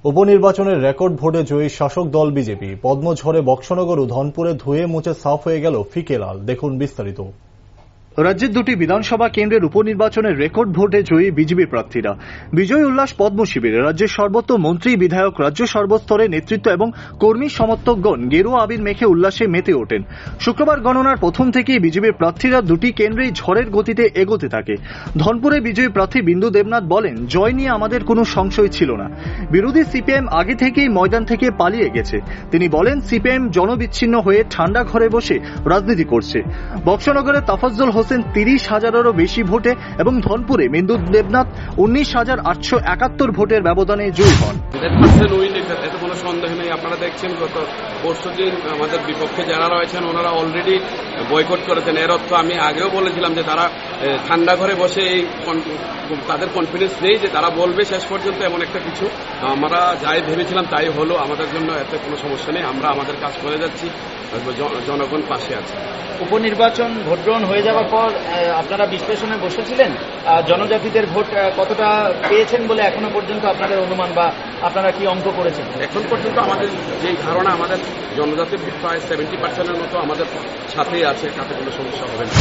উপনির্বাচনের record ভোটে জয়ী শাসক দল বিজেপি। পদ্মঝড়ে বক্সনগর ও ধনপুরে ধুয়ে মুছে সাফ হয়ে গেল ফিকে লাল। দেখুন বিস্তারিত। রাজ্যের দুটি বিধানসভা কেন্দ্রের উপনির্বাচনের রেকর্ড ভোটে জয়ী বিজেপি প্রার্থীরা। বিজয় উল্লাস পদ্ম শিবিরে রাজ্যের সর্বত্র মন্ত্রী, বিধায়ক, রাজ্য সর্বস্তরে নেতৃত্ব এবং কর্মী সমর্থকগণ গেরুয়া আবির মেখে উল্লাসে মেতে ওঠেন। শুক্রবার গণনার প্রথম থেকেই বিজেপির প্রার্থীরা দুটি কেন্দ্রেই ঝড়ের গতিতে এগোতে থাকে। ধনপুরে বিজয়ী প্রার্থী বিন্দু দেবনাথ বলেন, জয় নিয়ে আমাদের কোনো সংশয় ছিল না। বিরোধী সিপিএম আগে থেকেই ময়দান থেকে পালিয়ে গেছে। তিনি বলেন, সিপিএম জনবিচ্ছিন্ন হয়ে ঠান্ডা ঘরে বসে রাজনীতি করছে। বক্সনগরে তাফাজ্জল হোসেন 30,000-এরও বেশি ভোটে এবং ধনপুরে বিন্দু দেবনাথ 19,871 ভোটের ব্যবধানে জয়ী হন। এতে কোনো সন্দেহ নেই। আপনারা দেখছেন গত পরশু দিন আমাদের বিপক্ষে যারা রয়েছেন ওনারা অলরেডি বয়কট করেছেন। এর অর্থ আমি আগেও বলেছিলাম যে তারা ঠান্ডা ঘরে বসে তাদের কনফিডেন্স নেই যে তারা বলবে শেষ পর্যন্ত এমন একটা কিছু। আমরা যাই ভেবেছিলাম তাই হলো। আমাদের জন্য এতে কোনো সমস্যা নেই। আমরা আমাদের কাজ করে যাচ্ছি, জনগণ পাশে আছে। উপনির্বাচন ভোট গ্রহণ হয়ে যাওয়ার পর আপনারা বিশ্লেষণে বসেছিলেন, জনজাতিদের ভোট কতটা পেয়েছেন বলে এখনো পর্যন্ত আপনাদের অনুমান বা আপনারা কি অঙ্ক করেছেন? এখন পর্যন্ত আমাদের যে ধারণা, আমাদের জনজাতির ভোট প্রায় 70% মতো আমাদের সাথেই আছে, তাতে কোনো সমস্যা হবে না।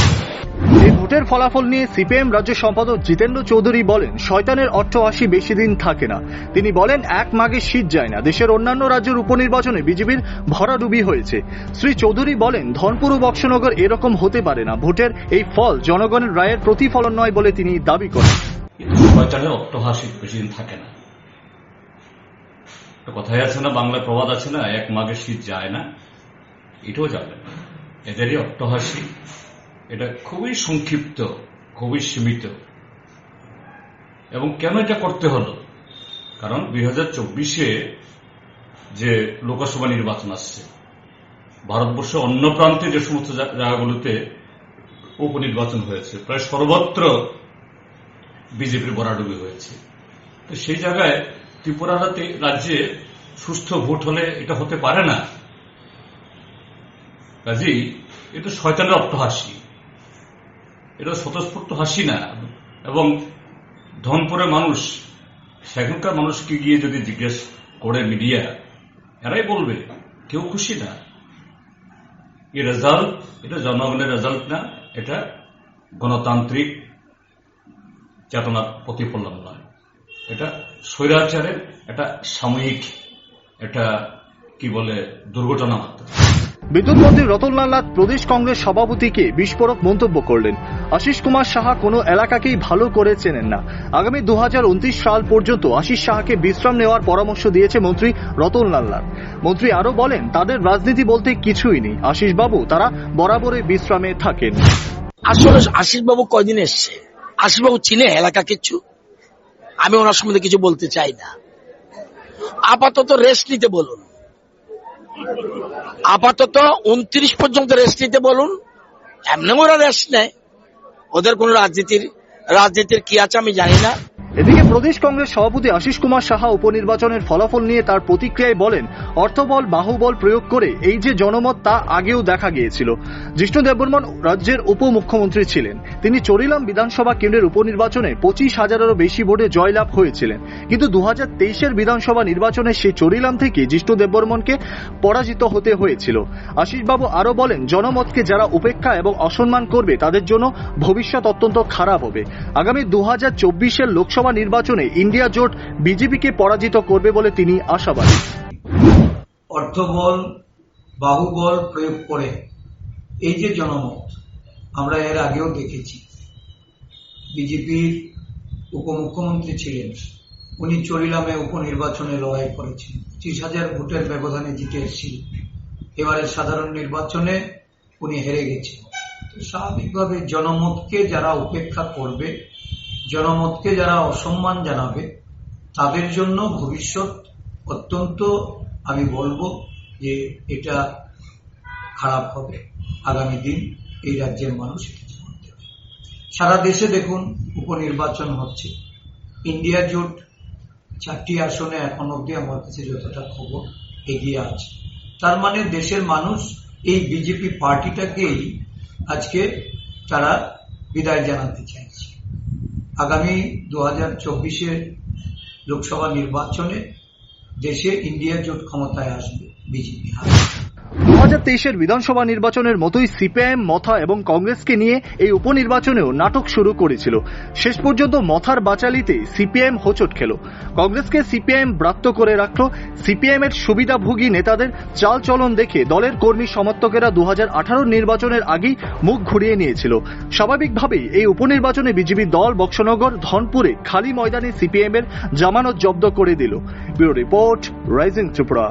এই ভোটের ফলাফল নিয়ে সিপিএম রাজ্য সম্পাদক জিতেন্দ্র চৌধুরী বলেন, শয়তানের অট্টহাসি বেশি দিন থাকে না। তিনি বলেন, এক মাঘে শীত যায় না। দেশের অন্যান্য রাজ্যের উপনির্বাচনে বিজেপির ভরাডুবি হয়েছে। শ্রী চৌধুরী বলেন, ধনপুর ও বক্সনগর এরকম হতে পারে না। ভোটের এই ফল জনগণের রায়ের প্রতিফলন নয় বলে তিনি দাবি করেন। শয়তানের অট্টহাসি বেশি দিন থাকে না। কথাই আছে না, বাংলায় প্রবাদ আছে না, এক মাঘে শীত যায় না। এটাও যাবে না। এদেরই অট্টহাসি, এটা খুবই সংক্ষিপ্ত, খুবই সীমিত। এবং কেন এটা করতে হলো? কারণ 2024-এ যে লোকসভা নির্বাচন আসছে, ভারতবর্ষে অন্য প্রান্তে যে সমস্ত জায়গাগুলোতে উপনির্বাচন হয়েছে, প্রায় সর্বত্র বিজেপির ভরাডুবি হয়েছে। তো সেই জায়গায় ত্রিপুরা রাজ্যে সুস্থ ভোট হলে এটা হতে পারে না। কাজেই এটা শয়তানের অট্টহাসি, এটা স্বতঃস্ফূর্ত হাসি না। এবং ধনপুরের মানুষ, সেখানকার মানুষকে গিয়ে যদি জিজ্ঞেস করে মিডিয়া, এরাই বলবে কেউ খুশি না। এই রেজাল্ট, এটা জনগণের রেজাল্ট না, এটা গণতান্ত্রিক চেতনার প্রতিফলন নয়। এটা স্বৈরাচারের একটা সাময়িক, এটা কি বলে, দুর্ঘটনা মাত্র। বিদ্যুৎ মন্ত্রী রতনলাল নাথ প্রদেশ কংগ্রেস সভাপতিকে বিস্ফোরক মন্তব্য করলেন। আশিস কুমার সাহা কোনো এলাকাকেই ভালো করে চেনেন না। আগামী 2029 সাল পর্যন্ত আশিস সাহাকে বিশ্রাম নেওয়ার পরামর্শ দিয়েছে মন্ত্রী রতনলাল নাথ। মন্ত্রী আরো বলেন, তাদের রাজনীতি বলতে কিছুই নেই। আশিস বাবু তারা বরাবরই বিশ্রামে থাকেন। আসলে আশিস বাবু কয়দিন এসছে? আশিস বাবু চিনে এলাকা কিছু? আমি ওনার সম্বন্ধে কিছু বলতে চাই না। আপাতত রেস্ট নিতে বলুন, আপাতত 29 পর্যন্ত রেস্ট নিতে বলুন। এমনি ওরা রেস্ট নেয়, ওদের কোন রাজনীতির কি আছে আমি জানি না। এদিকে প্রদেশ কংগ্রেস সভাপতি আশিস কুমার সাহা উপনির্বাচনের ফলাফল নিয়ে তার প্রতিক্রিয়ায় বলেন, অর্থবল বাহুবল প্রয়োগ করে এই যে জনমত, তা আগেও দেখা গিয়েছিল। জিষ্ণু দেববর্মন রাজ্যের উপমুখ্যমন্ত্রী ছিলেন। তিনি চরিলাম বিধানসভা কেন্দ্রের উপনির্বাচনে 25,000-এরও বেশি ভোটে জয়লাভ হয়েছিলেন। কিন্তু 2023-এর বিধানসভা নির্বাচনে সেই চরিলাম থেকে জিষ্ণু দেববর্মনকে পরাজিত হতে হয়েছিল। আশিস বাবু আরো বলেন, জনমতকে যারা উপেক্ষা এবং অসম্মান করবে তাদের জন্য ভবিষ্যৎ অত্যন্ত খারাপ হবে। আগামী 2024-এর লোকসভা নির্বাচনে ইন্ডিয়া জোট বিজেপিকে পরাজিত করবে বলে তিনি আশাবাদী। অর্থবল বাহুবল প্রয়োগ করে এই যে জনমত, আমরা এর আগেও দেখেছি। বিজেপির উপমুখ্যমন্ত্রী ছিলেন, উনি চরিলামে উপনির্বাচনে লড়াই করেছেন, 25,000 ভোটের ব্যবধানে জিতে এসেছিলেন। এবারে সাধারণ নির্বাচনে উনি হেরে গেছেন। স্বাভাবিকভাবে জনমতকে যারা উপেক্ষা করবে, জনমতকে যারা অসম্মান জানাবে, তাদের জন্য ভবিষ্যৎ অত্যন্ত, আমি বলবো যে এটা খারাপ হবে। আগামী দিন এই রাজ্যের মানুষ এটা জানতে হবে। সারা দেশে দেখুন উপনির্বাচন হচ্ছে। ইন্ডিয়া জোট 4টি আসনে এখন অব্দি আমার কাছে যতটা খবর এগিয়ে আছে। তার মানে দেশের মানুষ এই বিজেপি পার্টিটাকেই আজকে তারা বিদায় জানাতে চাইছে। আগামী 2024-এর লোকসভা নির্বাচনে দেশে ইন্ডিয়া জোট ক্ষমতায় আসবে, বিজেপি 2023-এর বিধানসভা নির্বাচনের মতোই সিপিআইএম, মথা এবং কংগ্রেসকে নিয়ে এই উপনির্বাচনেও নাটক শুরু করেছিল। শেষ পর্যন্ত মথার বাচালিতে সিপিআইএম হোঁচট খেল। কংগ্রেসকে সিপিআইএম ব্রাত্য করে রাখল। সিপিআইএম এর সুবিধাভোগী নেতাদের চালচলন দেখে দলের কর্মী সমর্থকেরা 2018 নির্বাচনের আগেই মুখ ঘুরিয়ে নিয়েছিল। স্বাভাবিকভাবেই এই উপনির্বাচনে বিজেপি দল বক্সনগর, ধনপুরে খালি ময়দানে সিপিআইএম এর জামানত জব্দ করে দিল। Bureau report, rising Tripura.